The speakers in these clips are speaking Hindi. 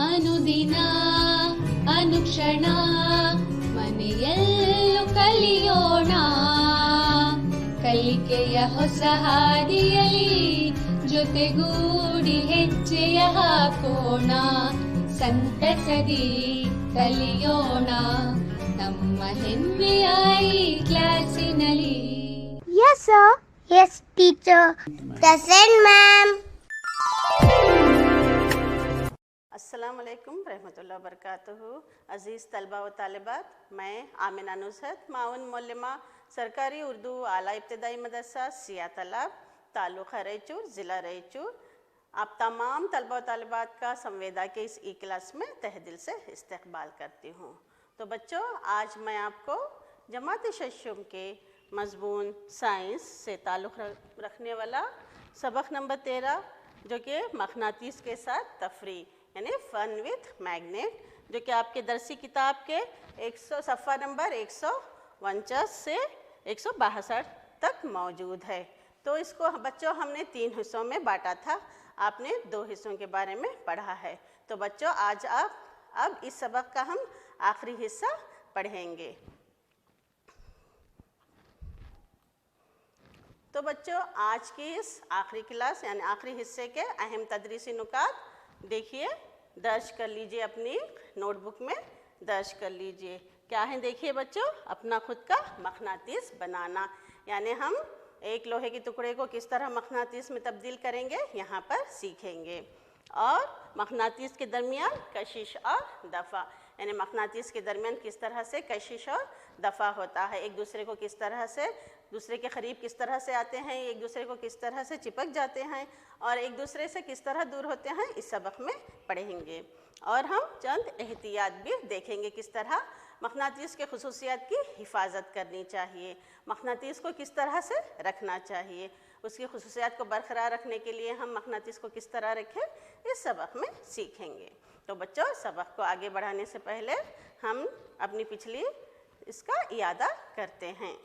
ಅನುದಿನ ಅನುಕ್ಷಣ ಮನೆಯಲ್ಲೂ ಕಲಿಯೋಣ, ಕಲಿಕೆಯ ಹೊಸ ಹಾದಿಯಲಿ ಜೊತೆಗೂಡಿ ಹೆಜ್ಜೆಯ ಹಾಕೋಣ, ಸಂತಸದಿ ಕಲಿಯೋಣ ನಮ್ಮ ಹೆಮ್ಮೆಯ ಈ ಕ್ಲಾಸಿನಲ್ಲಿ. Yes sir. Yes teacher. Present ma'am. अस्सलाम वालेकुम रहमतुल्लाह बरकातहू। अज़ीज़ तलबा व तालिबात, मैं आमिना नुसरत, माउन मोल्लमा, सरकारी उर्दू आला इब्तदाई मदरसा सिया तालाब, तालुक़ा रैचूर, ज़िला रैचूर, आप तमाम तलबा व तालिबात का संवेदा के इस ई क्लास में तहे दिल से इस्तक़बाल करती हूँ। तो बच्चों, आज मैं आपको जमात शशुम के मज़मून साइंस से ताल्लुक़ रखने वाला सबक नंबर 13, जो कि मग़नातीस के साथ तफरी यानी फ़न विथ मैग्नेट, जो कि आपके दरसी किताब के 100 सफ़ा नंबर 149 से 162 तक मौजूद है। तो इसको बच्चों हमने 3 हिस्सों में बांटा था, आपने 2 हिस्सों के बारे में पढ़ा है। तो बच्चों, आज आप अब इस सबक का हम आखिरी हिस्सा पढ़ेंगे। तो बच्चों, आज की इस आखिरी क्लास यानी आखिरी हिस्से के अहम तदरीसी नुकात देखिए, दर्ज कर लीजिए, अपनी नोटबुक में दर्ज कर लीजिए। क्या है देखिए बच्चों, अपना खुद का मग़नातीस बनाना, यानी हम एक लोहे के टुकड़े को किस तरह मग़नातीस में तब्दील करेंगे यहाँ पर सीखेंगे। और मग़नातीस के दरमियान कशिश और दफ़ा, यानी मग़नातीस के दरमियान किस तरह से कशिश और दफ़ा होता है, एक दूसरे को किस तरह से दूसरे के क़रीब किस तरह से आते हैं, एक दूसरे को किस तरह से चिपक जाते हैं और एक दूसरे से किस तरह दूर होते हैं, इस सबक में पढ़ेंगे। और हम चंद एहतियात भी देखेंगे, किस तरह मग़नातीस के ख़ुसूसियात की हिफाजत करनी चाहिए, मग़नातीस को किस तरह से रखना चाहिए, उसकी ख़ुसूसियात को बरकरार रखने के लिए हम मग़नातीस को किस तरह रखें, इस सबक में सीखेंगे। तो बच्चों, सबक को आगे बढ़ाने से पहले हम अपनी पिछली इसका इयादा करते हैं।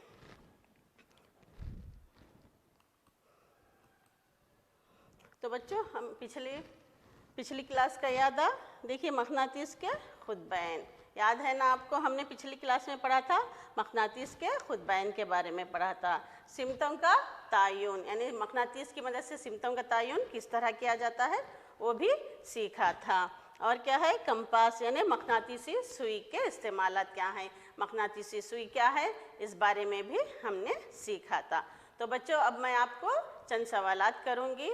तो बच्चों, हम पिछली क्लास का यादा देखिए, मग़नातीस के खुद बैन याद है ना आपको, हमने पिछली क्लास में पढ़ा था, मग़नातीस के खुद बैन के बारे में पढ़ा था। सिमतों का तायुन यानी मग़नातीस की मदद से सिमतों का तायुन किस तरह किया जाता है वो भी सीखा था। और क्या है, कंपास यानी मग़नातीसी सुई के इस्तेमालात क्या हैं, मग़नातीसी सुई क्या है, इस बारे में भी हमने सीखा था। तो बच्चों, अब मैं आपको चंद सवालात करूँगी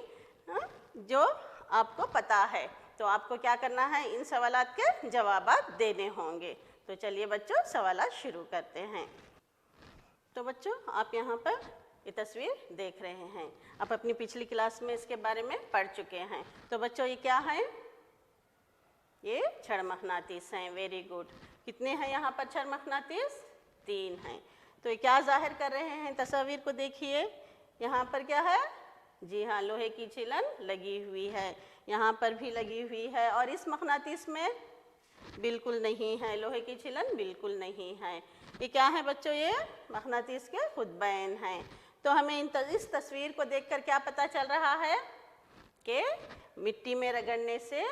जो आपको पता है, तो आपको क्या करना है, इन सवालात के जवाबात देने होंगे। तो चलिए बच्चों, सवालात शुरू करते हैं। तो बच्चों, आप यहाँ पर ये तस्वीर देख रहे हैं, आप अपनी पिछली क्लास में इसके बारे में पढ़ चुके हैं। तो बच्चों, ये क्या है, ये छड़ मग़नातीस हैं। Very good. कितने हैं यहाँ पर छड़ मग़नातीस? 3 हैं। तो ये क्या ज़ाहिर कर रहे हैं, तस्वीर को देखिए, यहाँ पर क्या है, जी हाँ, लोहे की छिलन लगी हुई है, यहाँ पर भी लगी हुई है, और इस मग़नातीस में बिल्कुल नहीं है, लोहे की छिलन बिल्कुल नहीं है। ये क्या है बच्चों, ये मग़नातीस के खुद बैन हैं। तो हमें इस तस्वीर को देखकर क्या पता चल रहा है कि मिट्टी में रगड़ने से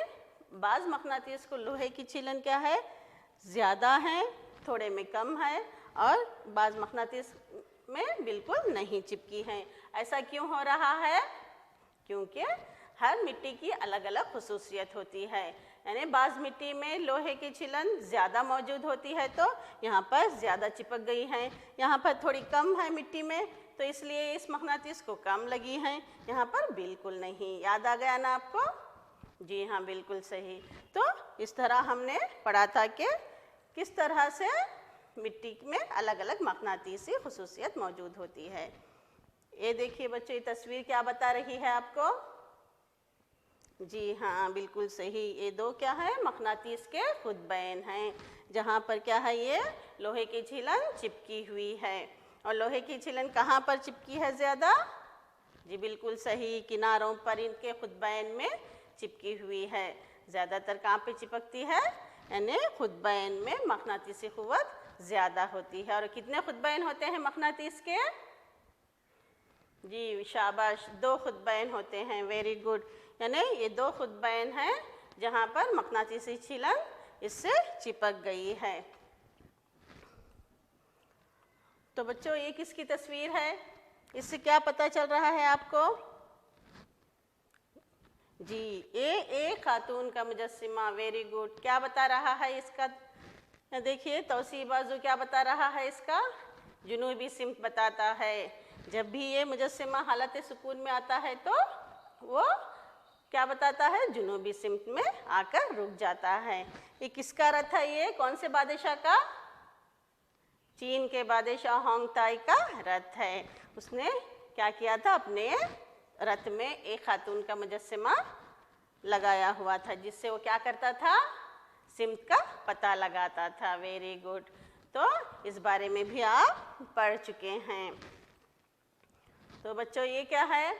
बाज़ मग़नातीस को लोहे की छिलन क्या है, ज़्यादा है, थोड़े में कम है, और बाज़ मग़नातीस में बिल्कुल नहीं चिपकी हैं। ऐसा क्यों हो रहा है? क्योंकि हर मिट्टी की अलग अलग ख़ुसूसियत होती है, यानी बाज़ मिट्टी में लोहे की छिलन ज़्यादा मौजूद होती है तो यहाँ पर ज़्यादा चिपक गई हैं, यहाँ पर थोड़ी कम है मिट्टी में तो इसलिए इस मग़नातीस को कम लगी हैं, यहाँ पर बिल्कुल नहीं। याद आ गया ना आपको? जी हाँ, बिल्कुल सही। तो इस तरह हमने पढ़ा था कि किस तरह से मिट्टी में अलग अलग मग़नातीसी ख़ुसूसियत मौजूद होती है। ये देखिए बच्चों, ये तस्वीर क्या बता रही है आपको? जी हाँ, बिल्कुल सही। ये 2 क्या है, मग़नातीस के खुद बैन हैं, जहाँ पर क्या है, ये लोहे की छिलन चिपकी हुई है। और लोहे की छिलन कहाँ पर चिपकी है ज़्यादा? जी बिल्कुल सही, किनारों पर इनके खुद बैन में चिपकी हुई है। ज़्यादातर कहाँ पे चिपकती है, यानी खुद बैन में मग़नातीसी क़ुव्वत ज़्यादा होती है। और कितने खुद बैन होते हैं मग़नातीस के? जी शाबाश, 2 खुद बैन होते हैं। वेरी गुड, यानी ये 2 खुद बैन हैं जहाँ पर मकनातीसी छीलन इससे चिपक गई है। तो बच्चों ये किसकी तस्वीर है? इससे क्या पता चल रहा है आपको? जी, ये एक खातून का मुजस्सिमा। Very good. क्या बता रहा है इसका? देखिए तौसी बाजू क्या बता रहा है इसका? जुनूबी सिमत बताता है। जब भी ये मुजस्सिमा हालत सुकून में आता है तो वो क्या बताता है? जुनूबी सिमत में आकर रुक जाता है। ये किसका रथ है? ये कौन से बादशाह का? चीन के बादशाह होंग ताई का रथ है। उसने क्या किया था? अपने रथ में एक खातून का मुजस्सिमा लगाया हुआ था, जिससे वो क्या करता था? सिमत का पता लगाता था। Very good. तो इस बारे में भी आप पढ़ चुके हैं। तो बच्चों ये क्या है?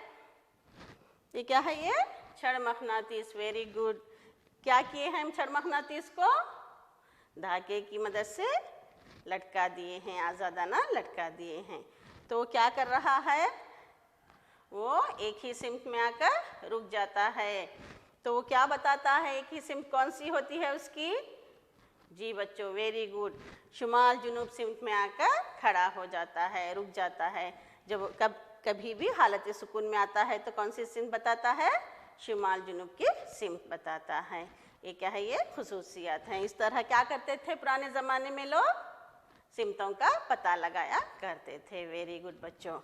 ये क्या है? ये छड़ मकनातीस। Very good. क्या किए हैं हम छड़ मकनातीस को? धागे की मदद से लटका दिए हैं, आज़ादाना लटका दिए हैं। तो क्या कर रहा है? वो एक ही सिमत में आकर रुक जाता है। तो वो क्या बताता है? एक ही सिमत कौन सी होती है उसकी? जी बच्चों, वेरी गुड। शुमाल जुनूब सिमत में आकर खड़ा हो जाता है, रुक जाता है। जब कभी भी हालत सुकून में आता है तो कौन सी सिमत बताता है? शुमाल जुनूब की सिमत बताता है। ये क्या है? ये खुसूसियात हैं। इस तरह क्या करते थे पुराने ज़माने में लोग? सिमतों का पता लगाया करते थे। वेरी गुड बच्चों।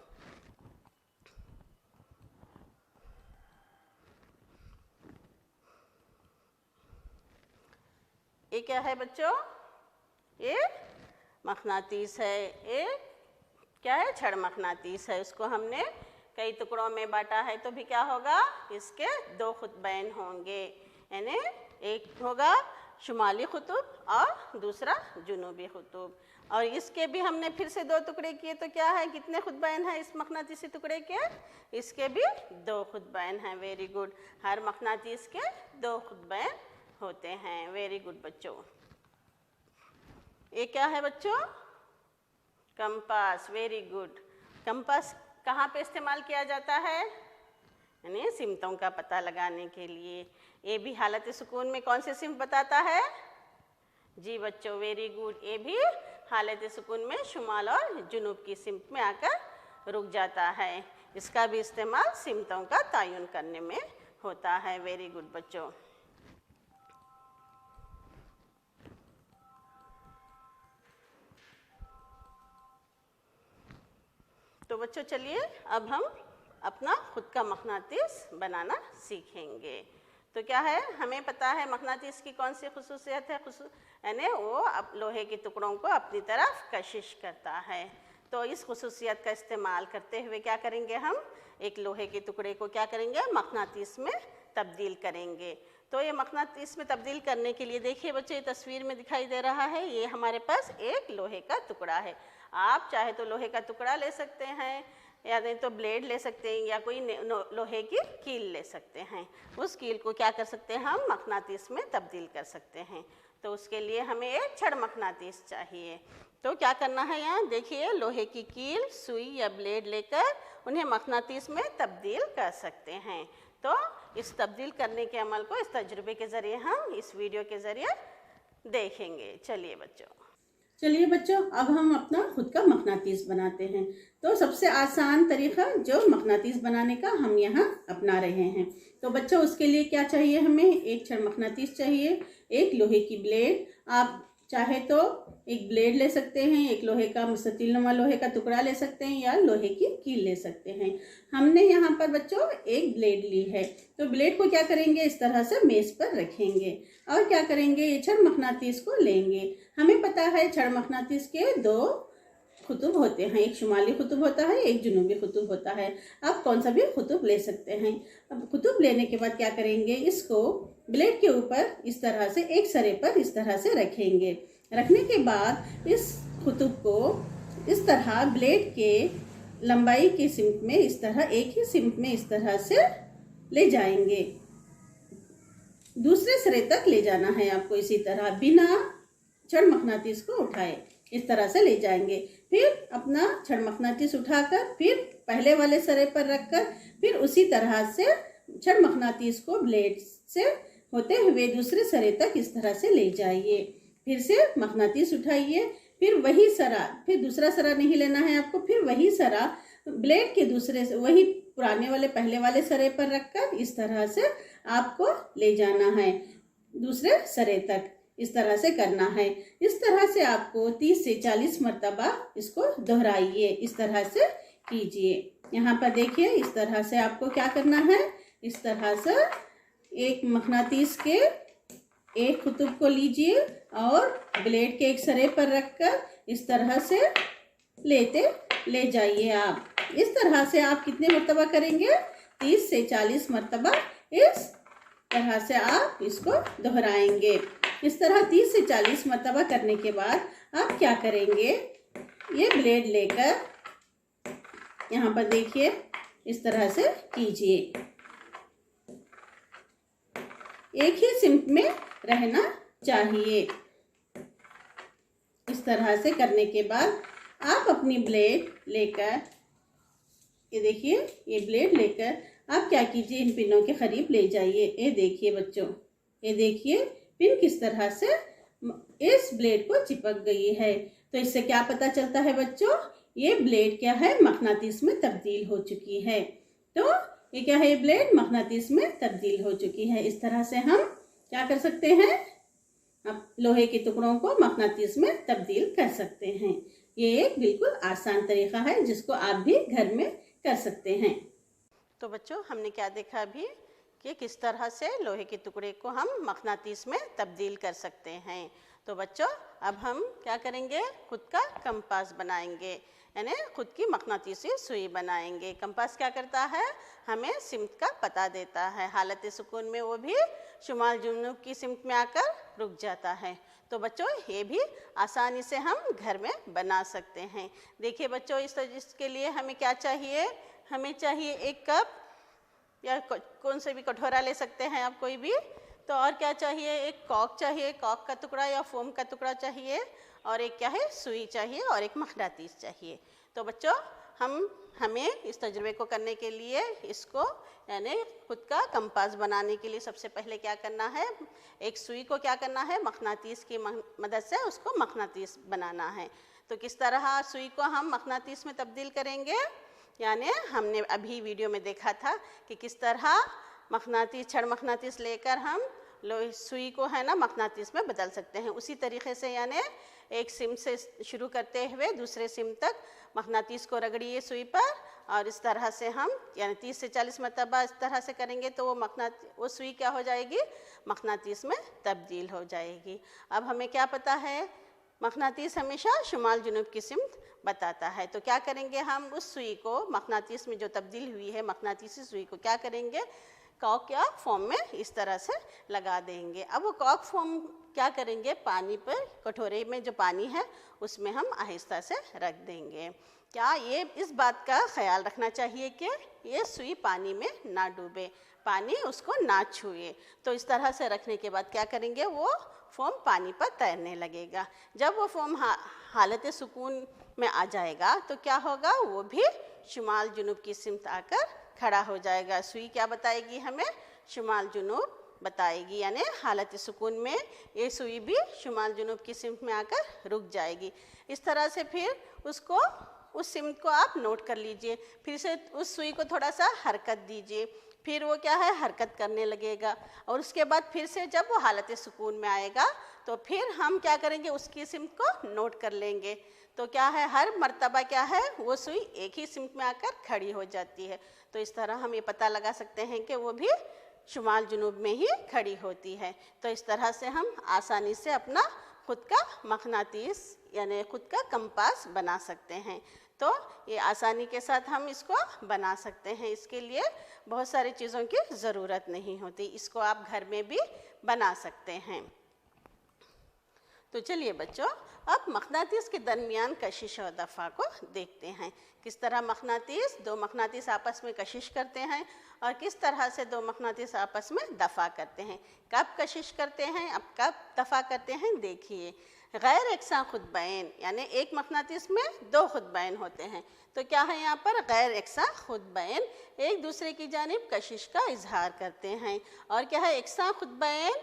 ये क्या है बच्चों? ये मकनातीस है। ये क्या है? छड़ मकनातीस है। उसको हमने कई टुकड़ों में बांटा है तो भी क्या होगा? इसके दो खुतबैन होंगे, यानी एक होगा शुमाली खुतूब और दूसरा जुनूबी खुतूब। और इसके भी हमने फिर से दो टुकड़े किए तो क्या है? कितने खुतबैन हैं इस मकनातीसी टुकड़े के? इसके भी दो खुतबैन हैं। Very good. हर मकनातीस के दो खुतबैन होते हैं। वेरी गुड बच्चों। ये क्या है बच्चों? कंपास। Very good. कंपास कहाँ पे इस्तेमाल किया जाता है? यानी सिमतों का पता लगाने के लिए। ये भी हालत सुकून में कौन से सिमत बताता है? जी बच्चों, वेरी गुड। ये भी हालत सुकून में शुमाल और जुनूब की सिमत में आकर रुक जाता है। इसका भी इस्तेमाल सिमतों का तयन करने में होता है। वेरी गुड बच्चों। तो बच्चों चलिए अब हम अपना खुद का मकनातीस बनाना सीखेंगे। तो क्या है? हमें पता है मकनातीस की कौन सी खुसूसियत है? यानी वो लोहे के टुकड़ों को अपनी तरफ कशिश करता है। तो इस खुसूसियत का इस्तेमाल करते हुए क्या करेंगे हम? एक लोहे के टुकड़े को क्या करेंगे? मकनातीस में तब्दील करेंगे। तो ये मकनातीस में तब्दील करने के लिए देखिए बच्चे, ये तस्वीर में दिखाई दे रहा है, ये हमारे पास एक लोहे का टुकड़ा है। आप चाहे तो लोहे का टुकड़ा ले सकते हैं, या नहीं तो ब्लेड ले सकते हैं, या कोई लोहे की कील ले सकते हैं। उस कील को क्या कर सकते हैं हम? मकनातीस में तब्दील कर सकते हैं। तो उसके लिए हमें एक छड़ मकनातीस चाहिए। तो क्या करना है? यहाँ देखिए, लोहे की कील, सुई या ब्लेड लेकर उन्हें मकनातीस में तब्दील कर सकते हैं। तो इस तब्दील करने के अमल को इस तजुर्बे के ज़रिए हम इस वीडियो के ज़रिए देखेंगे। चलिए बच्चों, अब हम अपना खुद का मकनातीस बनाते हैं। तो सबसे आसान तरीका जो मकनातीस बनाने का हम यहाँ अपना रहे हैं। तो बच्चों उसके लिए क्या चाहिए? हमें एक छड़ मकनातीस चाहिए, एक लोहे की ब्लेड। आप चाहे तो एक ब्लेड ले सकते हैं, एक लोहे का मुस्ततील-नुमा लोहे का टुकड़ा ले सकते हैं, या लोहे की कील ले सकते हैं। हमने यहाँ पर बच्चों एक ब्लेड ली है। तो ब्लेड को क्या करेंगे? इस तरह से मेज़ पर रखेंगे और क्या करेंगे? ये छड़ मकनातीस को लेंगे। हमें पता है छड़ मकनातीस के दो खुतूब होते हैं, एक शुमाली खुतूब होता है, एक जुनूबी खुतूब होता है। आप कौन सा भी खुतूब ले सकते हैं। अब खुतूब लेने के बाद क्या करेंगे? इसको ब्लेड के ऊपर इस तरह से एक सरे पर इस तरह से रखेंगे। रखने के बाद इस खुतूब को इस तरह ब्लेड के लंबाई की सिमत में इस तरह एक ही सिमत में इस तरह से ले जाएंगे। दूसरे सिरे तक ले जाना है आपको, इसी तरह बिना छड़ मकनातीस को उठाए इस तरह से ले जाएंगे। फिर अपना छड़ मकनातीस उठाकर फिर पहले वाले सिरे पर रखकर फिर उसी तरह से छड़ मकनातीस को ब्लेड से होते हुए दूसरे सिरे तक इस तरह से ले जाइए। फिर से मकनातीस उठाइए, फिर वही सरा, फिर दूसरा सरा नहीं लेना है आपको, फिर वही सरा ब्लेड के दूसरे से वही पुराने वाले पहले वाले सरे पर रखकर इस तरह से आपको ले जाना है दूसरे सरे तक। इस तरह से करना है। इस तरह से आपको 30 से 40 मरतबा इसको दोहराइए, इस तरह से कीजिए। यहाँ पर देखिए, इस तरह से आपको क्या करना है, इस तरह से एक मकनातीस के एक कुतुब को लीजिए और ब्लेड के एक सरे पर रखकर इस तरह से लेते ले जाइए आप। इस तरह से आप कितने मरतबा करेंगे, 30 से 40 मरतबा इस तरह से आप इसको दोहराएंगे। इस तरह 30 से 40 मरतबा करने के बाद आप क्या करेंगे, ये ब्लेड लेकर यहाँ पर देखिए इस तरह से कीजिए। एक ही सिमत में रहना चाहिए। इस तरह से करने के बाद आप अपनी ब्लेड लेकर, ये देखिए, ये ब्लेड लेकर आप क्या कीजिए, इन पिनों के करीब ले जाइए। ये देखिए बच्चों, ये देखिए पिन किस तरह से इस ब्लेड को चिपक गई है। तो इससे क्या पता चलता है बच्चों, ये ब्लेड क्या है, मकनातीस में तब्दील हो चुकी है। तो ये क्या है, ये ब्लेड मकनातीस में तब्दील हो चुकी है। इस तरह से हम क्या कर सकते हैं, अब लोहे के टुकड़ों को मकनातीस में तब्दील कर सकते हैं। ये एक बिल्कुल आसान तरीका है जिसको आप भी घर में कर सकते हैं। तो बच्चों, हमने क्या देखा अभी कि किस तरह से लोहे के टुकड़े को हम मकनातीस में तब्दील कर सकते हैं। तो बच्चों, अब हम क्या करेंगे, खुद का कंपास बनाएंगे, यानी खुद की मकनातीसी सुई बनाएंगे। कंपास क्या करता है, हमें सिमत का पता देता है। हालत सुकून में वो भी शुमाल जुनूब की सिमत में आकर रुक जाता है। तो बच्चों, ये भी आसानी से हम घर में बना सकते हैं। देखिए बच्चों, इसके लिए हमें क्या चाहिए, हमें चाहिए एक कप या कौन से भी कटोरा ले सकते हैं आप कोई भी। तो और क्या चाहिए, एक कॉक चाहिए, कॉक का टुकड़ा या फोम का टुकड़ा चाहिए, और एक क्या है, सुई चाहिए, और एक मकनातीस चाहिए। तो बच्चों, हमें इस तजुर्बे को करने के लिए, इसको यानी खुद का कंपास बनाने के लिए सबसे पहले क्या करना है, एक सुई को क्या करना है, मकनातीस की मदद से उसको मकनातीस बनाना है। तो किस तरह सुई को हम मकनातीस में तब्दील करेंगे, यानी हमने अभी वीडियो में देखा था कि किस तरह मकनातीस, छड़ मकनातीस लेकर हम सुई को है ना मकनातीस में बदल सकते हैं। उसी तरीके से यानी एक सिम से शुरू करते हुए दूसरे सिम तक मकनातीस को रगड़िए सुई पर, और इस तरह से हम यानी 30 से 40 मरतबा इस तरह से करेंगे तो वो सुई क्या हो जाएगी, मकनातीस में तब्दील हो जाएगी। अब हमें क्या पता है, मकनातीस हमेशा शुमाल जुनूब की सिमत बताता है। तो क्या करेंगे, हम उस सुई को मकनातीस में जो तब्दील हुई है मकनातीसी सुई को क्या करेंगे, कॉक या फोम में इस तरह से लगा देंगे। अब वो कॉक फोम क्या करेंगे, पानी पर, कटोरे में जो पानी है उसमें हम आहिस्ता से रख देंगे। क्या ये इस बात का ख्याल रखना चाहिए कि ये सुई पानी में ना डूबे, पानी उसको ना छुए। तो इस तरह से रखने के बाद क्या करेंगे, वो फोम पानी पर तैरने लगेगा। जब वो फोम हालत सुकून में आ जाएगा तो क्या होगा, वो भी शुमाल जुनूब की सिमत आकर खड़ा हो जाएगा। सुई क्या बताएगी हमें, शुमाल जुनूब बताएगी, यानी हालत सुकून में ये सुई भी शुमाल जुनूब की सिमत में आकर रुक जाएगी। इस तरह से फिर उसको, उस सिमत को आप नोट कर लीजिए, फिर से उस सुई को थोड़ा सा हरकत दीजिए, फिर वो क्या है, हरकत करने लगेगा। और उसके बाद फिर से जब वो हालत सुकून में आएगा तो फिर हम क्या करेंगे, उसकी सिमत को नोट कर लेंगे। तो क्या है, हर मर्तबा क्या है, वो सुई एक ही सिमत में आकर खड़ी हो जाती है। तो इस तरह हम ये पता लगा सकते हैं कि वो भी शुमाल जुनूब में ही खड़ी होती है। तो इस तरह से हम आसानी से अपना खुद का मकनातीस यानी खुद का कंपास बना सकते हैं। तो ये आसानी के साथ हम इसको बना सकते हैं। इसके लिए बहुत सारी चीज़ों की ज़रूरत नहीं होती, इसको आप घर में भी बना सकते हैं। तो चलिए बच्चों, अब मकनातीस के दरमियान कशिश और दफ़ा को देखते हैं। किस तरह दो मकनातीस आपस में कशिश करते हैं और किस तरह से दो मकनातीस आपस में दफ़ा करते हैं। कब कशिश करते हैं, अब कब दफ़ा करते हैं, देखिए। गैर यकसां खुतबैन, यानी एक मकनातीस में दो खुतबैन होते हैं। तो क्या है यहाँ पर, गैर यकसां खुतबैन एक दूसरे की जानिब कशिश का इजहार करते हैं। और क्या है, यकसां खुतबैन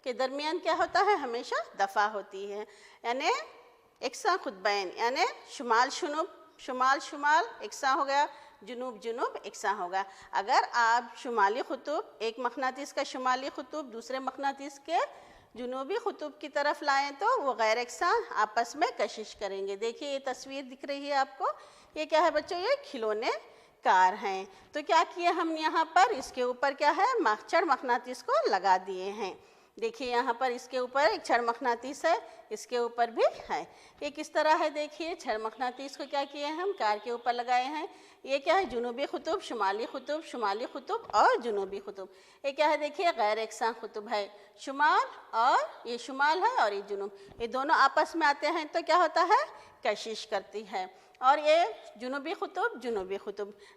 के दरमियान क्या होता है, हमेशा दफ़ा होती है। यानी यकसां खुतबैन यानी शुमाल शुमाल यकसां हो गया, जुनूब यकसां होगा। अगर आप शुमाली खुतूब, एक मकनातीस का शुमाली खुतूब दूसरे मकनातीस के जुनूबी खुतूब की तरफ लाएं तो वो गैर यकसां आपस में कशिश करेंगे। देखिए ये तस्वीर दिख रही है आपको, ये क्या है बच्चों, ये खिलौने कार हैं। तो क्या किए हम यहाँ पर, इसके ऊपर क्या है, छड़ मकनातीस को लगा दिए हैं। देखिए यहाँ पर इसके ऊपर एक छड़ मकनातीस है, इसके ऊपर भी है। ये किस तरह है, देखिए छड़ मकनातीस को क्या किए हैं हम, कार के ऊपर लगाए हैं। ये क्या है, जुनूबी खुतूब, शुमाली खुतूब और जुनूबी खुतूब। ये क्या है, देखिए गैर यकसां खुतूब है, शुमाल और ये शुमाल है और ये जुनूब, ये दोनों आपस में आते हैं तो क्या होता है, कशिश करती है। और ये जुनूबी खुतूब,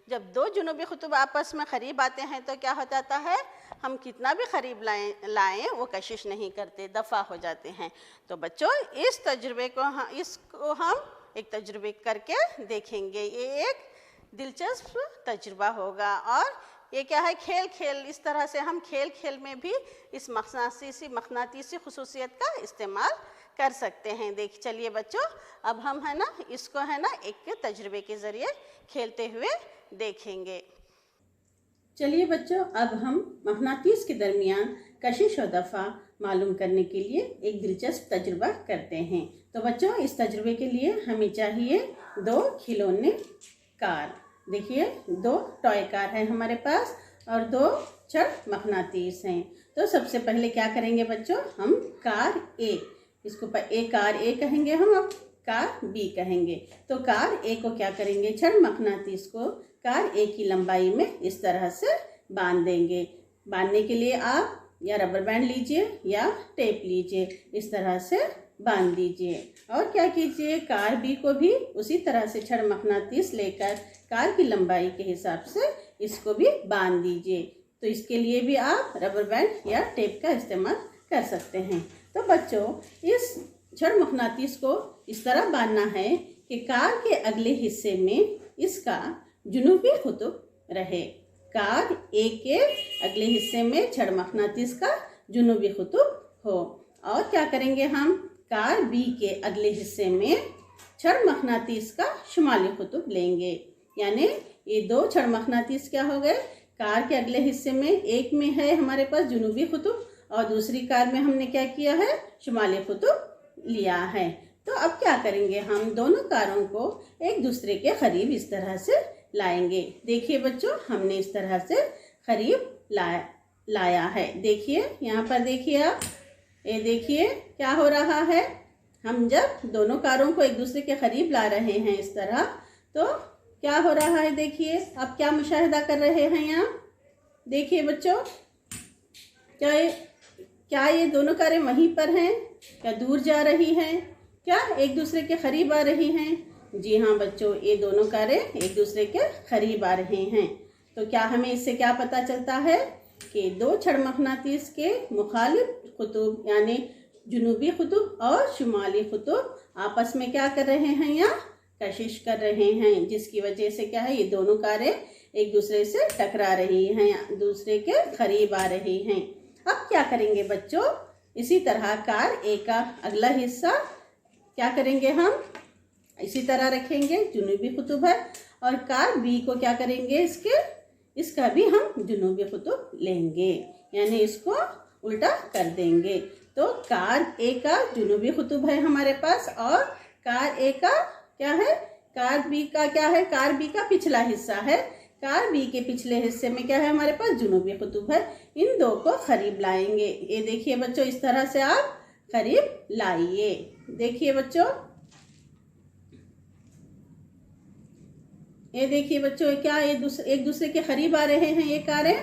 जब दो जुनूबी खुतूब आपस में करीब आते हैं तो क्या हो जाता है, हम कितना भी करीब लाएं वो कशिश नहीं करते, दफ़ा हो जाते हैं। तो बच्चों इस तजुर्बे को हम एक तजुर्बे करके देखेंगे। ये एक दिलचस्प तजुर्बा होगा। और ये क्या है, खेल इस तरह से हम खेल में भी इस मकनातीसी खुसूसियत का इस्तेमाल कर सकते हैं। चलिए बच्चों, अब हम है ना इसको है ना एक तजुर्बे के ज़रिए खेलते हुए देखेंगे। चलिए बच्चों, अब हम मकनातीस के दरमियान कशिश और दफ़ा मालूम करने के लिए एक दिलचस्प तजुर्बा करते हैं। तो बच्चों इस तजुर्बे के लिए हमें चाहिए दो खिलौने कार। देखिए दो टॉय कार है हमारे पास और दो छड़ मकनातीस हैं। तो सबसे पहले क्या करेंगे बच्चों, हम कार ए, इसको कार ए कहेंगे हम, अब कार बी कहेंगे। तो कार ए को क्या करेंगे, छड़ मकनातीस को कार ए की लंबाई में इस तरह से बांध देंगे। बांधने के लिए आप या रबर बैंड लीजिए या टेप लीजिए, इस तरह से बांध दीजिए। और क्या कीजिए, कार बी को भी उसी तरह से छड़ मकनातीस लेकर कार की लंबाई के हिसाब से इसको भी बांध दीजिए। तो इसके लिए भी आप रबर बैंड या टेप का इस्तेमाल कर सकते हैं। तो बच्चों इस छड़ मकनातीस को इस तरह बांधना है कि कार के अगले हिस्से में इसका जुनूबी खुतूब रहे। कार ए के अगले हिस्से में छड़ मकनातीस का जुनूबी खुतूब हो। और क्या करेंगे हम, कार बी के अगले हिस्से में छड़ मकनातीस का शुमाली खुतूब लेंगे। यानी ये दो छड़ मकनातीस क्या हो गए, कार के अगले हिस्से में एक में है हमारे पास जुनूबी खुतूब और दूसरी कार में हमने क्या किया है, शुमाली खुतूब लिया है। तो अब क्या करेंगे, हम दोनों कारों को एक दूसरे के करीब इस तरह से लाएंगे। देखिए बच्चों, हमने इस तरह से करीब लाया है। देखिए यहाँ पर देखिए आप, ये देखिए क्या हो रहा है, हम जब दोनों कारों को एक दूसरे के करीब ला रहे हैं इस तरह, तो क्या हो रहा है, देखिए आप क्या मुशाहिदा कर रहे हैं यहाँ। देखिए बच्चों, क्या ये दोनों कारें वहीं पर हैं, क्या दूर जा रही हैं, क्या एक दूसरे के करीब आ रही हैं? जी हाँ बच्चों, ये दोनों कारें एक दूसरे के करीब आ रहे हैं। तो क्या हमें इससे क्या पता चलता है कि दो छड़ मकनातीस के मुखालिफ खुतूब यानी जुनूबी खुतूब और शुमाली खुतूब आपस में क्या कर रहे हैं, यहाँ कशिश कर रहे हैं, जिसकी वजह से क्या है, ये दोनों कारें एक दूसरे से टकरा रही हैं, दूसरे के करीब आ रही हैं। अब क्या करेंगे बच्चों, इसी तरह कार ए का अगला हिस्सा क्या करेंगे, हम इसी तरह रखेंगे, जुनूबी खुतूब है। और कार बी को क्या करेंगे, इसका भी हम जुनूबी खुतूब लेंगे, यानी इसको उल्टा कर देंगे। तो कार ए का जुनूबी खुतूब है हमारे पास और कार ए का क्या है, कार बी का क्या है, कार बी का पिछला हिस्सा है। कार बी के पिछले हिस्से में क्या है, हमारे पास जुनूबी खुतूब है। इन दो को करीब लाएंगे। ये देखिए बच्चों, इस तरह से आप करीब लाइए। देखिए बच्चों, ये देखिए बच्चों, क्या ये एक दूसरे के करीब आ रहे हैं ये कारें।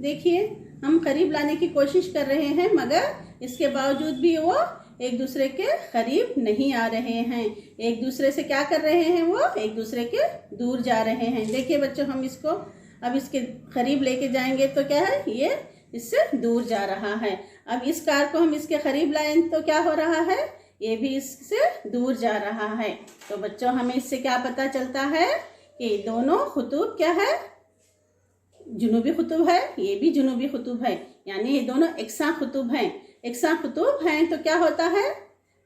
देखिए हम करीब लाने की कोशिश कर रहे हैं, मगर इसके बावजूद भी वो एक दूसरे के करीब नहीं आ रहे हैं, एक दूसरे से क्या कर रहे हैं, वो एक दूसरे के दूर जा रहे हैं। देखिए बच्चों, हम इसको अब इसके करीब लेके जाएंगे तो क्या है, ये इससे दूर जा रहा है। अब इस कार को हम इसके करीब लाएं तो क्या हो रहा है, ये भी इससे दूर जा रहा है। तो बच्चों, हमें इससे क्या पता चलता है कि दोनों खुतूब क्या है, जुनूबी खुतूब है, ये भी जुनूबी खुतूब है, यानी ये दोनों एकसा खुतूब हैं। एकसा खुतूब हैं तो क्या होता है,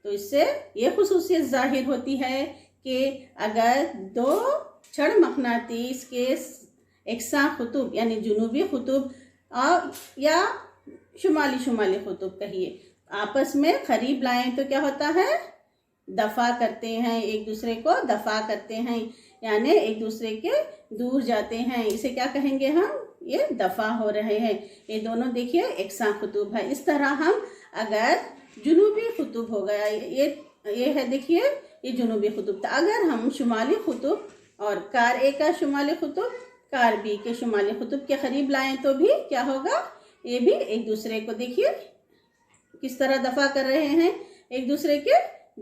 तो इससे ये खुसूसियत जाहिर होती है कि अगर दो छड़ मकनातीस के एकसा खुतूब यानी जुनूबी खुतूब या शुमाली खुतूब कहिए, आपस में करीब लाएं तो क्या होता है, दफ़ा करते हैं, एक दूसरे को दफ़ा करते हैं, यानी एक दूसरे के दूर जाते हैं। इसे क्या कहेंगे हम, ये दफ़ा हो रहे हैं। ये दोनों देखिए एकसा खुतूब है। इस तरह हम अगर जुनूबी खुतूब हो गया, ये है देखिए, ये जुनूबी खुतूब था। अगर हम शुमाली खुतूब और कार ए का शुमाली खुतूब कार बी के शुमाली खुतूब के करीब लाएं तो भी क्या होगा, ये भी एक दूसरे को देखिए किस तरह दफ़ा कर रहे हैं, एक दूसरे के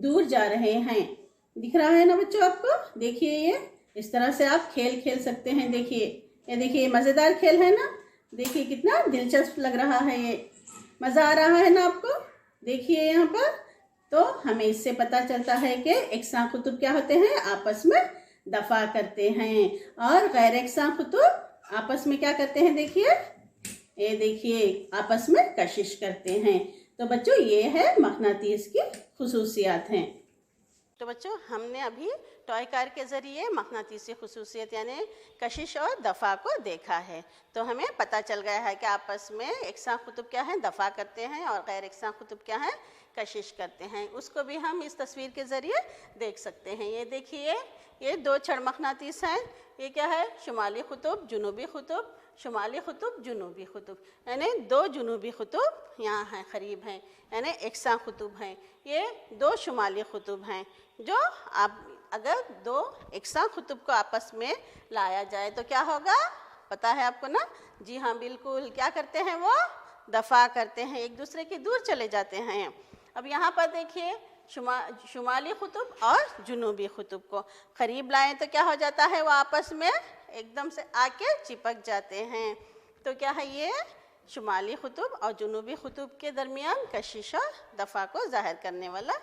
दूर जा रहे हैं। दिख रहा है ना बच्चों आपको, देखिए ये इस तरह से आप खेल खेल सकते हैं। देखिए ये देखिए, मज़ेदार खेल है ना, देखिए कितना दिलचस्प लग रहा है, ये मज़ा आ रहा है ना आपको। देखिए यहाँ पर तो हमें इससे पता चलता है कि एकसा खुतूब क्या होते हैं, आपस में दफ़ा करते हैं, और गैर एकसा खुतूब आपस में क्या करते हैं, देखिए ये देखिए आपस में कशिश करते हैं। तो बच्चों, ये है मकनातीस की खुसूसियात हैं। तो बच्चों, हमने अभी टॉय कार के ज़रिए मकनातीसी खुसूसियत यानी कशिश और दफ़ा को देखा है। तो हमें पता चल गया है कि आपस में एकसा खुतूब क्या है, दफ़ा करते हैं, और गैर एकसा खुतूब क्या है, कशिश करते हैं। उसको भी हम इस तस्वीर के ज़रिए देख सकते हैं। ये देखिए, ये दो छड़ मकनातीस हैं। ये क्या है, शुमाली खुतूब, जुनूबी खुतूब, शुमाली खुतूब, जुनूबी खुतूब, यानी दो जुनूबी खुतूब यहाँ हैं, करीब हैं, यानी एकसा खुतूब हैं। ये दो शुमाली खुतूब हैं, जो आप अगर दो एकसा खुतूब को आपस में लाया जाए तो क्या होगा, पता है आपको ना? जी हाँ, बिल्कुल। क्या करते हैं वो, दफ़ा करते हैं, एक दूसरे के दूर चले जाते हैं। अब यहाँ पर देखिए, शुमाली खुतूब और जुनूबी खुतूब को करीब लाएं तो क्या हो जाता है, वो आपस में एकदम से आके चिपक जाते हैं। तो क्या है, ये शुमाली खुतूब और जुनूबी खुतूब के दरमियान कशिश और दफ़ा को ज़ाहिर करने वाला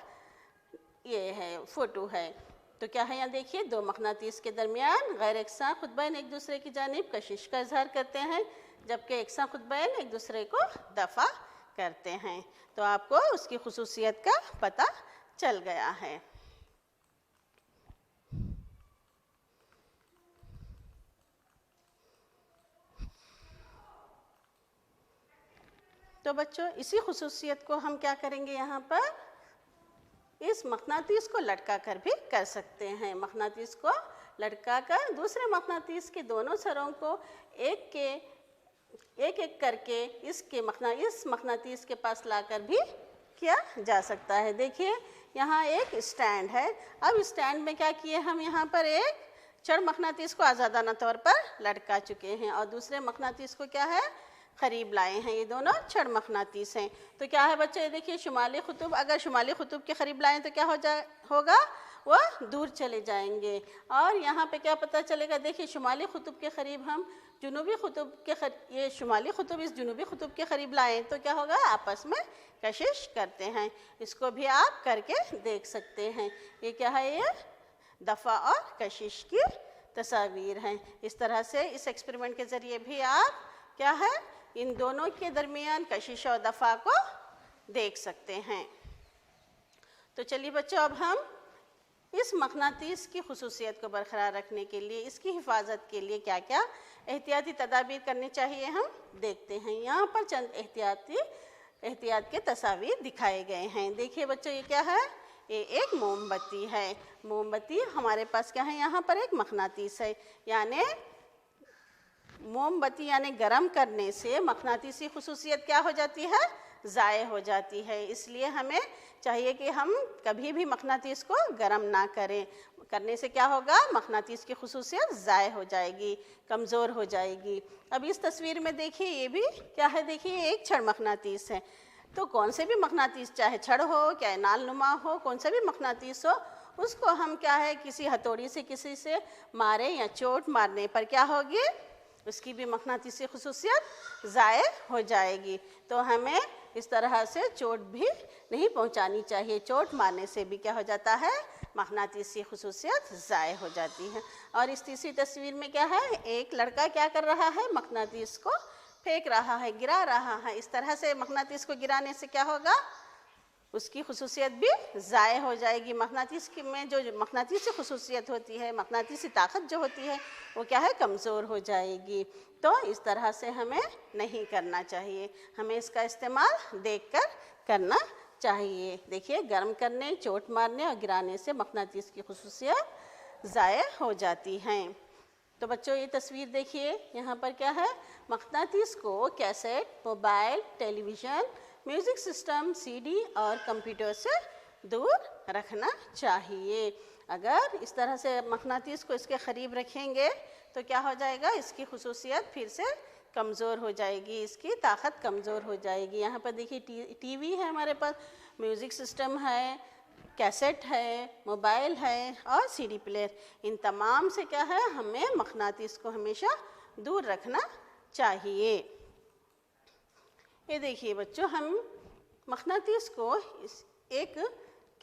ये है फ़ोटो है। तो क्या है, यहाँ देखिए, दो मकनातीस के दरमियान गैर एकसा खुतबैन एक दूसरे की जानिब कशिश का इजहार करते हैं, जबकि एकसा खुतबैन एक दूसरे को दफ़ा करते हैं। तो आपको उसकी खुसूसियत का पता चल गया है। तो बच्चों, इसी खुसूसियत को हम क्या करेंगे, यहाँ पर इस मकनातीस को लटका कर भी कर सकते हैं। मकनातीस को लटका कर दूसरे मकनातीस के दोनों सरों को एक एक करके इस मकनातीस के पास लाकर भी किया जा सकता है। देखिए, यहाँ एक स्टैंड है। अब स्टैंड में क्या किए, हम यहाँ पर एक छड़ मकनातीस को आज़ादाना तौर पर लटका चुके हैं, और दूसरे मकनातीस को क्या है, करीब लाए हैं। ये दोनों छड़ मकनातीस हैं। तो क्या है बच्चे, ये देखिए, शुमाली खुतूब, अगर शुमाली खुतूब के करीब लाएं तो क्या होगा, वह दूर चले जाएंगे। और यहाँ पे क्या पता चलेगा, देखिए, शुमाली खुतूब के करीब हम जुनूबी खुतूब ये शुमाली खुतूब इस जुनूबी खुतूब के करीब लाएं तो क्या होगा, आपस में कशिश करते हैं। इसको भी आप करके देख सकते हैं। ये क्या है, ये दफ़ा और कशिश की तस्वीर हैं। इस तरह से इस एक्सपेरिमेंट के ज़रिए भी आप क्या है, इन दोनों के दरमियान कशिश और दफ़ा को देख सकते हैं। तो चलिए बच्चों, अब हम इस मकनातीस की खुसूसियत को बरकरार रखने के लिए, इसकी हिफाजत के लिए क्या क्या एहतियाती तदाबीर करनी चाहिए हम देखते हैं। यहाँ पर चंद एहतियात के तस्वीर दिखाए गए हैं। देखिए बच्चों, ये क्या है, ये एक मोमबत्ती है। मोमबत्ती हमारे पास क्या है, यहाँ पर एक मकनातीस है, यानी मोमबत्ती यानी गरम करने से मकनातीसी खुसूसियत क्या हो जाती है, ज़ाय हो जाती है। इसलिए हमें चाहिए कि हम कभी भी मकनातीस को गरम ना करें। करने से क्या होगा, मकनातीस की खुसूसियत ज़ाय हो जाएगी, कमज़ोर हो जाएगी। अब इस तस्वीर में देखिए, ये भी क्या है, देखिए, एक छड़ मकनातीस है। तो कौन से भी मकनातीस, चाहे छड़ हो चाहे नालनुमा हो, कौन सा भी मकनातीस हो, उसको हम क्या है किसी हथौड़ी से किसी से मारे या चोट मारने पर क्या होगी, उसकी भी मकनातीसी खुसूसियत ज़ाय हो जाएगी। तो हमें इस तरह से चोट भी नहीं पहुंचानी चाहिए। चोट मारने से भी क्या हो जाता है, मकनातीसी खुसूसियत ज़ाय हो जाती है। और इस तीसरी तस्वीर में क्या है, एक लड़का क्या कर रहा है, मकनातीस को फेंक रहा है, गिरा रहा है। इस तरह से मकनातीस को गिराने से क्या होगा, उसकी खुसूसियत भी ज़ाय हो जाएगी। मकनातीस में जो मकनातीसी खुसूसियत होती है, मकनातीसी ताकत जो होती है, वो क्या है, कमज़ोर हो जाएगी। तो इस तरह से हमें नहीं करना चाहिए, हमें इसका इस्तेमाल देखकर करना चाहिए। देखिए, गर्म करने, चोट मारने और गिराने से मकनातीस की खुसूसियत ज़ाय हो जाती हैं। तो बच्चों ये तस्वीर देखिए, यहाँ पर क्या है, मकनातीस को cassette, mobile, television, music system, CD और कंप्यूटर से दूर रखना चाहिए। अगर इस तरह से मकनातीस को इसके करीब रखेंगे तो क्या हो जाएगा, इसकी खुसूसियत फिर से कमज़ोर हो जाएगी, इसकी ताकत कमज़ोर हो जाएगी। यहाँ पर देखिए टीवी है हमारे पास, म्यूज़िक सिस्टम है, कैसेट है, मोबाइल है और सीडी प्लेयर। इन तमाम से क्या है, हमें मकनातीस को हमेशा दूर रखना चाहिए। ये देखिए बच्चों, हम मकनातीस को एक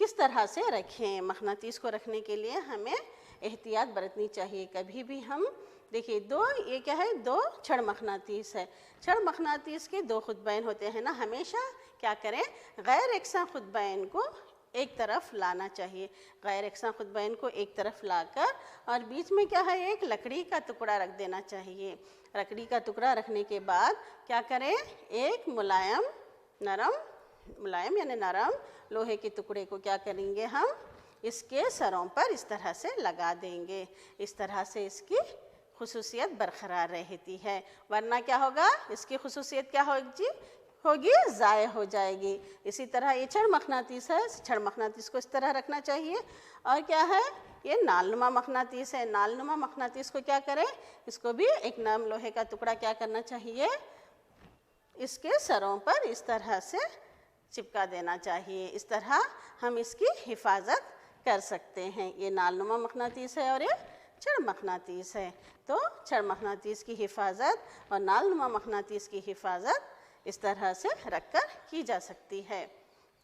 किस तरह से रखें। मकनातीस को रखने के लिए हमें एहतियात बरतनी चाहिए। कभी भी हम देखिए, ये क्या है, दो छड़ मकनातीस है। छड़ मकनातीस के दो खुतबैन होते हैं ना, हमेशा क्या करें, गैर यकसा खुतबैन को एक तरफ लाना चाहिए। गैर यकसा खुतबैन को एक तरफ लाकर और बीच में क्या है, एक लकड़ी का टुकड़ा रख देना चाहिए। लकड़ी का टुकड़ा रखने के बाद क्या करें, एक मुलायम यानी नरम लोहे के टुकड़े को क्या करेंगे, हम इसके सरों पर इस तरह से लगा देंगे। इस तरह से इसकी खुसूसियत बरकरार रहती है, वरना क्या होगा, इसकी खुसूसियत क्या होगी, ज़ाय हो जाएगी। इसी तरह ये छड़ मकनातीस है, छड़ मकनातीस को इस तरह रखना चाहिए। और क्या है, ये नालनुमा मकनातीस है। नालनुमा मकनातीस को क्या करें, इसको भी एक नरम लोहे का टुकड़ा क्या करना चाहिए, इसके सरों पर इस तरह से चिपका देना चाहिए। इस तरह हम इसकी हिफाजत कर सकते हैं। ये नालनुमा मकनातीस है और ये छड़ मकनातीस है। तो छड़ मकनातीस की हिफाजत और नालनुमा मकनातीस की हिफाजत इस तरह से रखकर की जा सकती है।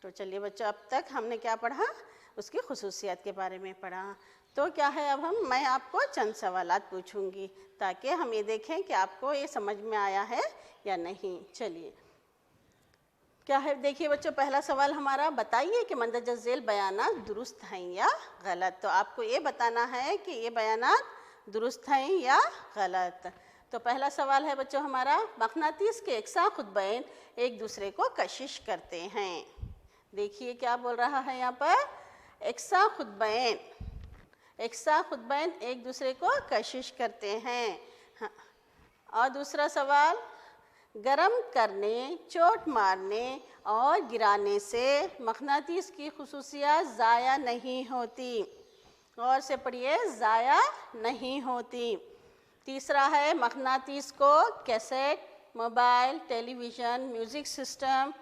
तो चलिए बच्चों, अब तक हमने क्या पढ़ा, उसकी खुसूसियत के बारे में पढ़ा। तो क्या है, अब मैं आपको चंद सवालात पूछूंगी ताकि हम ये देखें कि आपको ये समझ में आया है या नहीं। चलिए, क्या है, देखिए बच्चों, पहला सवाल हमारा, बताइए कि मंदरजा झेल बयानात दुरुस्त हैं या गलत। तो आपको ये बताना है कि ये बयानात दुरुस्त हैं या गलत। तो पहला सवाल है बच्चों हमारा, मकनातीस के यकसा खुतबैन एक दूसरे को कशिश करते हैं। देखिए क्या बोल रहा है यहाँ पर, यकसा खुतबैन एक दूसरे को कशिश करते हैं। हाँ। और दूसरा सवाल, गरम करने, चोट मारने और गिराने से मकनातीस की खुसूसियत ज़ाया नहीं होती। और से पढ़िए, ज़ाया नहीं होती। तीसरा है, मकनातीस को cassette, mobile, television, music system,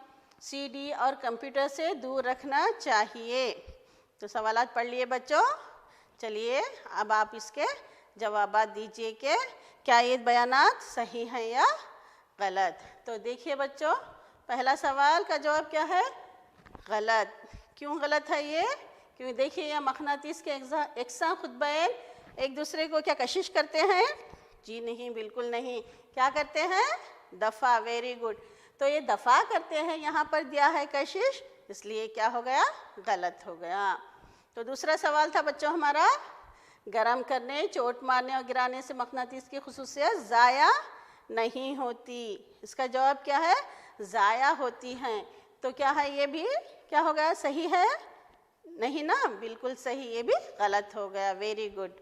CD और कंप्यूटर से दूर रखना चाहिए। तो सवालात पढ़ लिए बच्चों। चलिए, अब आप इसके जवाबात दीजिए कि क्या ये बयानात सही हैं या गलत। तो देखिए बच्चों, पहला सवाल का जवाब क्या है, गलत। क्यों गलत है ये, क्योंकि देखिए यह मकनातीस के यकसा खुतबैन एक दूसरे को क्या कशिश करते हैं, जी नहीं, बिल्कुल नहीं। क्या करते हैं, दफ़ा। Very good. तो ये दफ़ा करते हैं, यहाँ पर दिया है कशिश, इसलिए क्या हो गया, गलत हो गया। तो दूसरा सवाल था बच्चों हमारा, गरम करने, चोट मारने और गिराने से मकनातीस की खुसूसियत ज़ाया नहीं होती। इसका जवाब क्या है, ज़ाया होती हैं। तो क्या है, ये भी क्या हो गया, सही है, नहीं ना, बिल्कुल सही, ये भी गलत हो गया। Very good.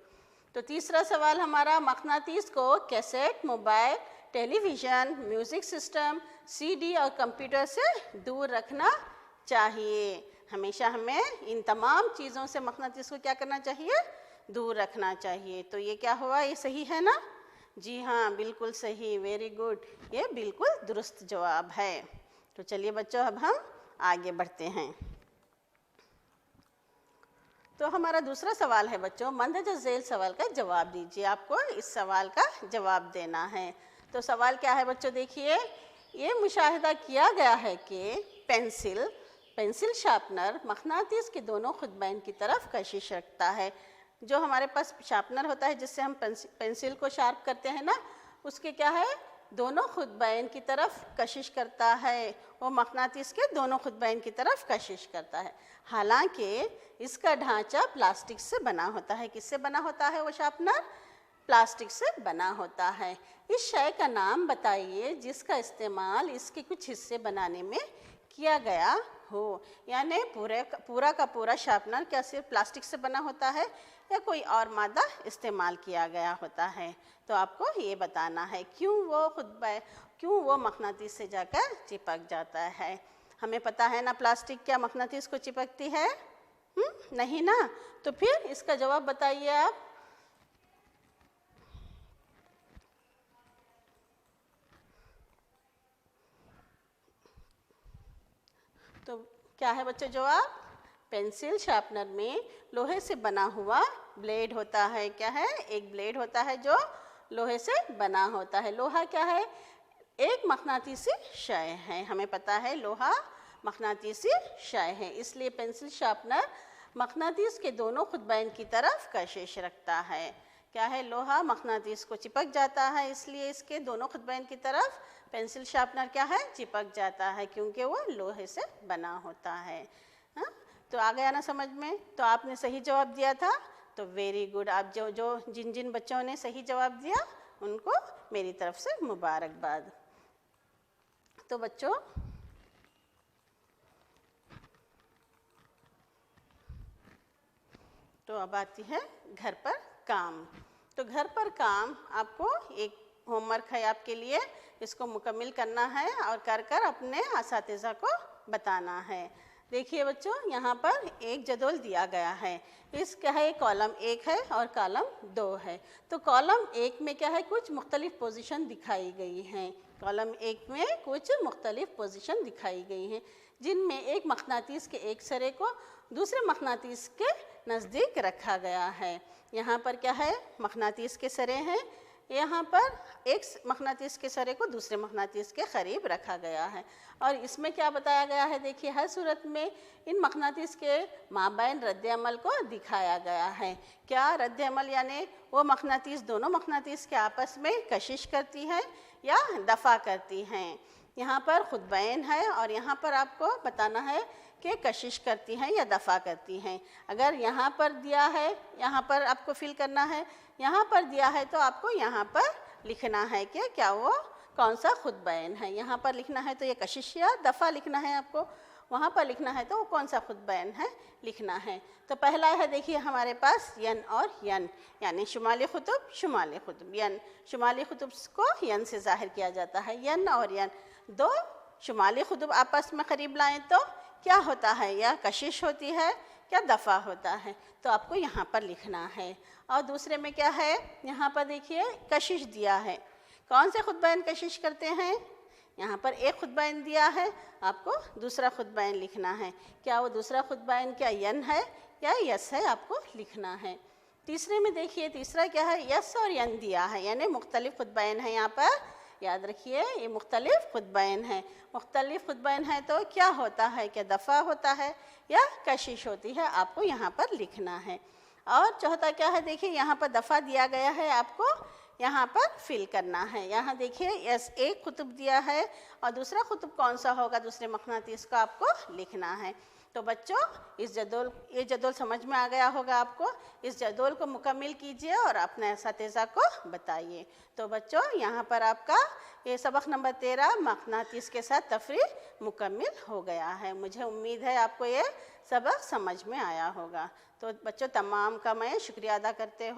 तो तीसरा सवाल हमारा, मकनातीस को cassette, mobile, television, music system, CD और कंप्यूटर से दूर रखना चाहिए। हमेशा हमें इन तमाम चीज़ों से मकनातीस को क्या करना चाहिए, दूर रखना चाहिए। तो ये क्या हुआ, ये सही है ना, जी हाँ, बिल्कुल सही। वेरी गुड, ये बिल्कुल दुरुस्त जवाब है। तो चलिए बच्चों, अब हम आगे बढ़ते हैं। तो हमारा दूसरा सवाल है बच्चों, मंदरजा झेल सवाल का जवाब दीजिए। आपको इस सवाल का जवाब देना है। तो सवाल क्या है बच्चों, देखिए, ये मुशाहिदा किया गया है कि पेंसिल शार्पनर मकनातीस के दोनों खुदबैन की तरफ कशिश रखता है। जो हमारे पास शार्पनर होता है जिससे हम पेंसिल को शार्प करते हैं ना, उसके क्या है, दोनों खुदबैन की तरफ कशिश करता है। वो मकनातीस के दोनों खुदबैन की तरफ कशिश करता है। हालांकि इसका ढांचा प्लास्टिक से बना होता है। किससे बना होता है वो शार्पनर? प्लास्टिक से बना होता है। इस शय का नाम बताइए जिसका इस्तेमाल इसके कुछ हिस्से बनाने में किया गया हो। यानी पूरा का पूरा शार्पनर क्या सिर्फ प्लास्टिक से बना होता है या कोई और मादा इस्तेमाल किया गया होता है? तो आपको ये बताना है क्यों वो मकनातीस से जाकर चिपक जाता है। हमें पता है ना प्लास्टिक क्या मकनातीस को चिपकती है? नहीं ना। तो फिर इसका जवाब बताइए आप। तो क्या है बच्चों जवाब? पेंसिल शार्पनर में लोहे से बना हुआ ब्लेड होता है। क्या है? एक ब्लेड होता है जो लोहे से बना होता है। लोहा क्या है? एक मकनातीसी शय है। हमें पता है लोहा मकनातीसी शय है, इसलिए पेंसिल शार्पनर मकनातीस के दोनों खुदबैन की तरफ कशिश रखता है। क्या है? लोहा मकनातीस को चिपक जाता है, इसलिए इसके दोनों खुदबैन की तरफ पेंसिल शार्पनर क्या है? चिपक जाता है, क्योंकि वो लोहे से बना होता है। हाँ, तो आ गया ना समझ में? तो आपने सही जवाब दिया था, तो वेरी गुड। आप जिन बच्चों ने सही जवाब दिया उनको मेरी तरफ से मुबारकबाद। तो बच्चों, तो अब आती है घर पर काम। तो घर पर काम आपको एक होमवर्क है आपके लिए, इसको मुकम्मल करना है और कर अपने असातिज़ा को बताना है। देखिए बच्चों, यहाँ पर एक जदोल दिया गया है। इसका है कॉलम 1 है और कॉलम 2 है। तो कॉलम 1 में क्या है? कुछ मुख्तलिफ पोजीशन दिखाई गई हैं। कॉलम 1 में कुछ मुख्तलिफ पोजीशन दिखाई गई हैं, जिनमें एक मकनातीस के एक सिरे को दूसरे मकनातीस के नज़दीक रखा गया है। यहाँ पर क्या है? मकनातीस के सिरे हैं। यहाँ पर एक मकनातीस के सिरे को दूसरे मकनातीस के करीब रखा गया है। और इसमें क्या बताया गया है? देखिए, हर सूरत में इन मकनातीस के माबैन रद्द-ए-अमल को दिखाया गया है। क्या रद्द-ए-अमल? यानी वो मकनातीस दोनों मकनातीस के आपस में कशिश करती है या दफ़ा करती हैं। यहाँ पर खुदबैन है और यहाँ पर आपको बताना है कि कशिश करती हैं या दफ़ा करती हैं। अगर यहाँ पर दिया है, यहाँ पर आपको फिल करना है, यहाँ पर दिया है तो आपको यहाँ पर लिखना है कि क्या वो कौन सा खुदबैन है। यहाँ पर लिखना है तो ये कशिश या दफ़ा लिखना है आपको, वहाँ पर लिखना है तो वो कौन सा खुदबैन है लिखना है। तो पहला है, देखिए हमारे पास यन और यन, यानी शुमाली खुतुब शुमाली खुतुब। यन शुमाली खुतुब को यन से ज़ाहिर किया जाता है। यन और यन दो शुमाली खुतुब आपस में करीब लाएँ तो क्या होता है? या कशिश होती है या दफ़ा होता है। तो आपको यहाँ पर लिखना है। और दूसरे में क्या है? यहाँ पर देखिए कशिश दिया है। कौन से खुदबैन कशिश करते हैं? यहाँ पर एक खुदबैन दिया है, आपको दूसरा खुदबैन लिखना है। क्या वो दूसरा खुदबैन क्या यन है या यस है? आपको लिखना है। तीसरे में देखिए, तीसरा क्या है? यस और यन दिया है, यानी मुख्तलिफ खुदबैन है। यहाँ पर याद रखिए, ये मुख्तलिफ खुदबैन है। मुख्तलिफ खुदबैन है तो क्या होता है? क्या दफ़ा होता है या कशिश होती है? आपको यहाँ पर लिखना है। और चौथा क्या है? देखिए यहाँ पर दफ़ा दिया गया है, आपको यहाँ पर फिल करना है। यहाँ देखिए यस एक खुतुब दिया है और दूसरा खुतुब कौन सा होगा दूसरे मकनातीस को आपको लिखना है। तो बच्चों, ये जदोल समझ में आ गया होगा आपको। इस जदोल को मुकम्मल कीजिए और अपने असातिज़ा को बताइए। तो बच्चों, यहाँ पर आपका ये सबक नंबर 13 मकनातीस के साथ तफरीह मुकम्मल हो गया है। मुझे उम्मीद है आपको ये सबक समझ में आया होगा। तो बच्चों, तमाम का मैं शुक्रिया अदा करते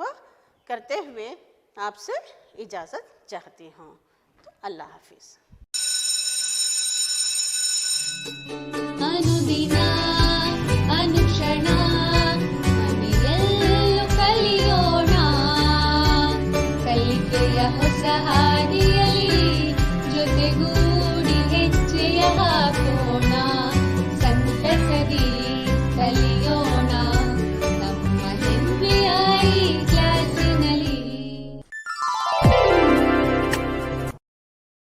हुए आपसे इजाज़त चाहती हूँ। तो अल्लाह हाफिज़। अनुदिना अनुक्षणा